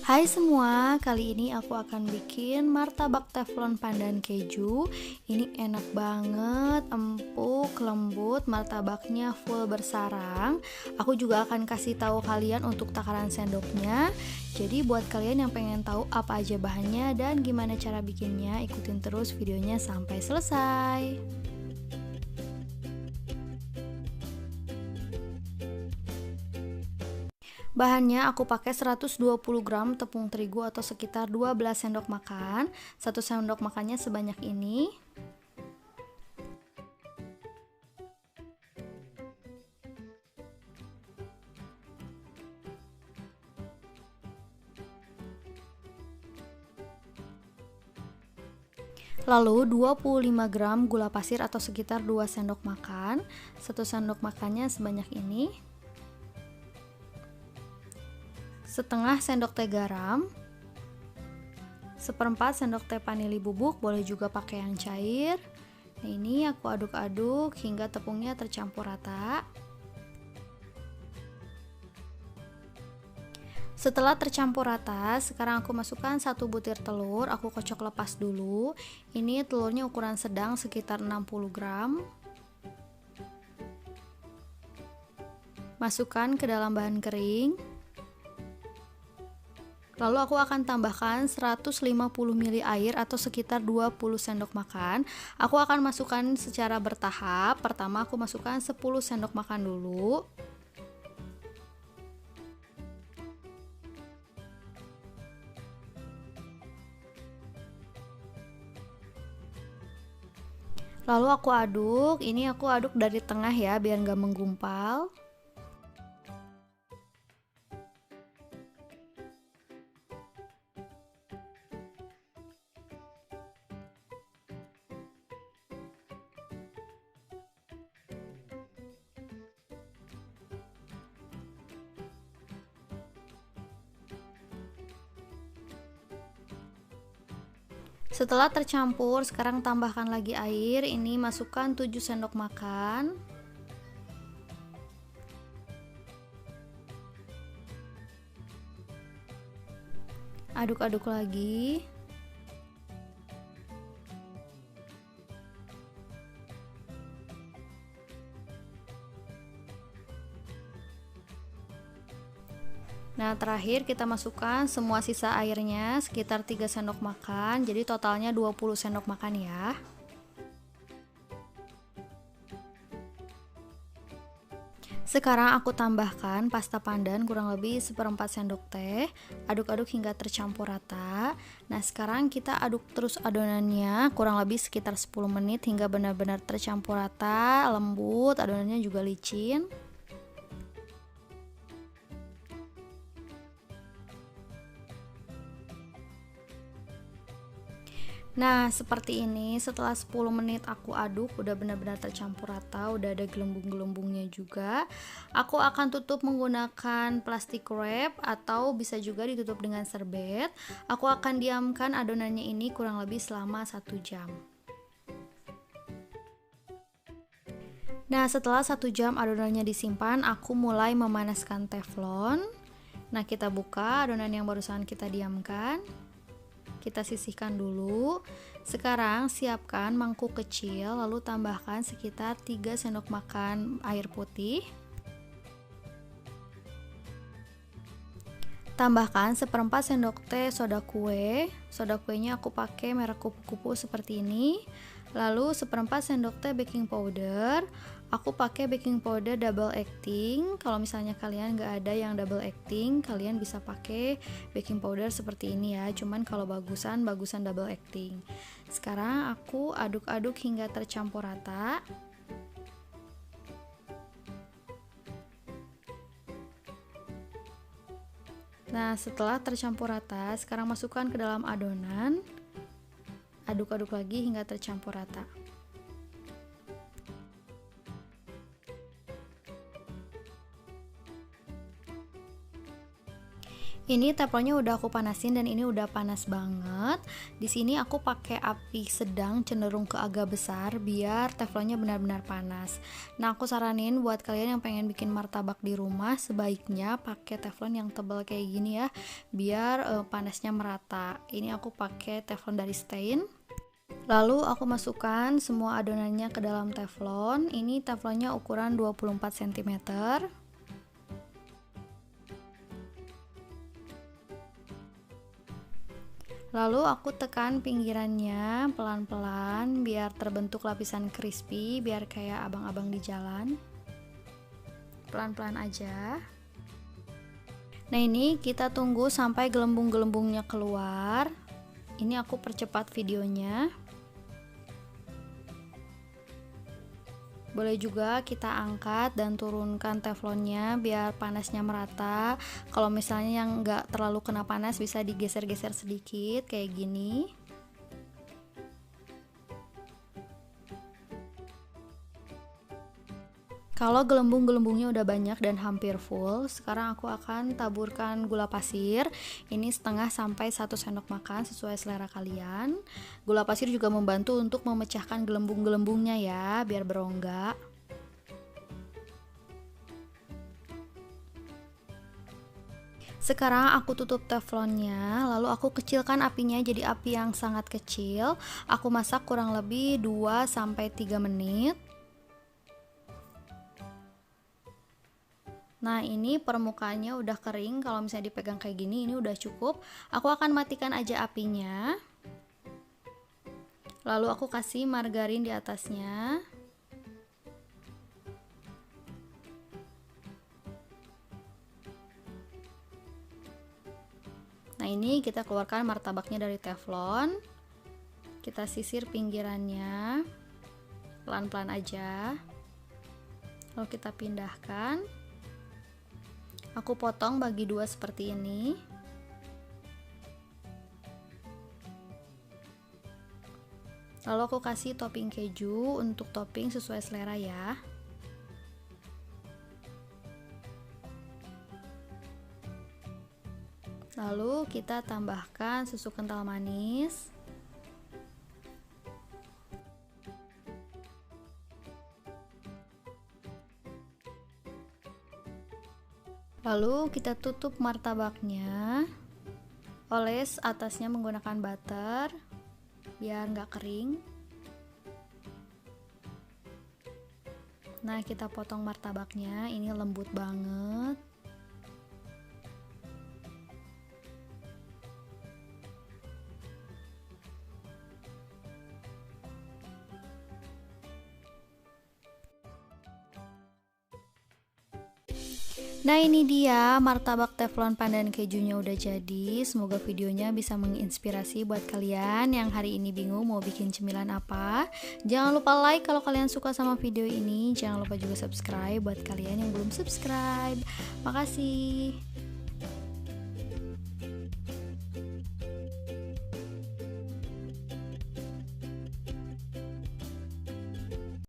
Hai semua, kali ini aku akan bikin martabak teflon pandan keju. Ini enak banget, empuk, lembut, martabaknya full bersarang. Aku juga akan kasih tahu kalian untuk takaran sendoknya. Jadi buat kalian yang pengen tahu apa aja bahannya dan gimana cara bikinnya, ikutin terus videonya sampai selesai. Bahannya aku pakai 120 gram tepung terigu atau sekitar 12 sendok makan. 1 sendok makannya sebanyak ini. Lalu 25 gram gula pasir atau sekitar 2 sendok makan. 1 sendok makannya sebanyak ini. Setengah sendok teh garam, seperempat sendok teh vanili bubuk, boleh juga pakai yang cair. Nah, ini aku aduk-aduk hingga tepungnya tercampur rata. Setelah tercampur rata, sekarang aku masukkan 1 butir telur, aku kocok lepas dulu. Ini telurnya ukuran sedang sekitar 60 gram. Masukkan ke dalam bahan kering. Lalu aku akan tambahkan 150 ml air atau sekitar 20 sendok makan. Aku akan masukkan secara bertahap. Pertama aku masukkan 10 sendok makan dulu. Lalu aku aduk, ini aku aduk dari tengah ya biar nggak menggumpal. Setelah tercampur, sekarang tambahkan lagi air. Ini masukkan 7 sendok makan. Aduk-aduk lagi. Nah, terakhir kita masukkan semua sisa airnya sekitar 3 sendok makan. Jadi totalnya 20 sendok makan ya. Sekarang aku tambahkan pasta pandan kurang lebih seperempat sendok teh. Aduk-aduk hingga tercampur rata. Nah, sekarang kita aduk terus adonannya kurang lebih sekitar 10 menit hingga benar-benar tercampur rata, lembut, adonannya juga licin. Nah, seperti ini setelah 10 menit aku aduk, udah benar-benar tercampur rata, udah ada gelembung-gelembungnya juga. Aku akan tutup menggunakan plastik wrap atau bisa juga ditutup dengan serbet. Aku akan diamkan adonannya ini kurang lebih selama 1 jam. Nah, setelah 1 jam adonannya disimpan, aku mulai memanaskan teflon. Nah, kita buka adonan yang barusan kita diamkan. Kita sisihkan dulu. Sekarang siapkan mangkuk kecil, lalu tambahkan sekitar 3 sendok makan air putih. Tambahkan seperempat sendok teh soda kue. Soda kuenya aku pakai merek kupu-kupu seperti ini. Lalu seperempat sendok teh baking powder. Aku pakai baking powder double acting. Kalau misalnya kalian nggak ada yang double acting, kalian bisa pakai baking powder seperti ini ya. Cuman kalau bagusan double acting. Sekarang aku aduk-aduk hingga tercampur rata. Nah, setelah tercampur rata, sekarang masukkan ke dalam adonan. Aduk-aduk lagi hingga tercampur rata. Ini teflonnya udah aku panasin dan ini udah panas banget. Di sini aku pakai api sedang cenderung ke agak besar biar teflonnya benar-benar panas. Nah, aku saranin buat kalian yang pengen bikin martabak di rumah sebaiknya pakai teflon yang tebal kayak gini ya, biar panasnya merata. Ini aku pakai teflon dari Stain. Lalu aku masukkan semua adonannya ke dalam teflon. Ini teflonnya ukuran 24 cm. Lalu aku tekan pinggirannya pelan-pelan biar terbentuk lapisan crispy, biar kayak abang-abang di jalan. Pelan-pelan aja. Nah, ini kita tunggu sampai gelembung-gelembungnya keluar. Ini aku percepat videonya. Boleh juga kita angkat dan turunkan teflonnya biar panasnya merata. Kalau misalnya yang nggak terlalu kena panas bisa digeser-geser sedikit kayak gini. Kalau gelembung-gelembungnya udah banyak dan hampir full, sekarang aku akan taburkan gula pasir. Ini setengah sampai 1 sendok makan sesuai selera kalian. Gula pasir juga membantu untuk memecahkan gelembung-gelembungnya ya, biar berongga. Sekarang aku tutup teflonnya, lalu aku kecilkan apinya jadi api yang sangat kecil. Aku masak kurang lebih 2 sampai 3 menit. Nah, ini permukaannya udah kering. Kalau misalnya dipegang kayak gini, ini udah cukup. Aku akan matikan aja apinya. Lalu aku kasih margarin di atasnya. Nah, ini kita keluarkan martabaknya dari teflon. Kita sisir pinggirannya. Pelan-pelan aja. Lalu kita pindahkan. Aku potong bagi 2 seperti ini. Lalu aku kasih topping keju untuk topping sesuai selera ya. Lalu kita tambahkan susu kental manis. Lalu kita tutup martabaknya, oles atasnya menggunakan butter biar nggak kering. Nah, kita potong martabaknya, ini lembut banget. Nah, ini dia martabak teflon pandan kejunya udah jadi. Semoga videonya bisa menginspirasi buat kalian yang hari ini bingung mau bikin cemilan apa. Jangan lupa like kalau kalian suka sama video ini. Jangan lupa juga subscribe buat kalian yang belum subscribe. Makasih.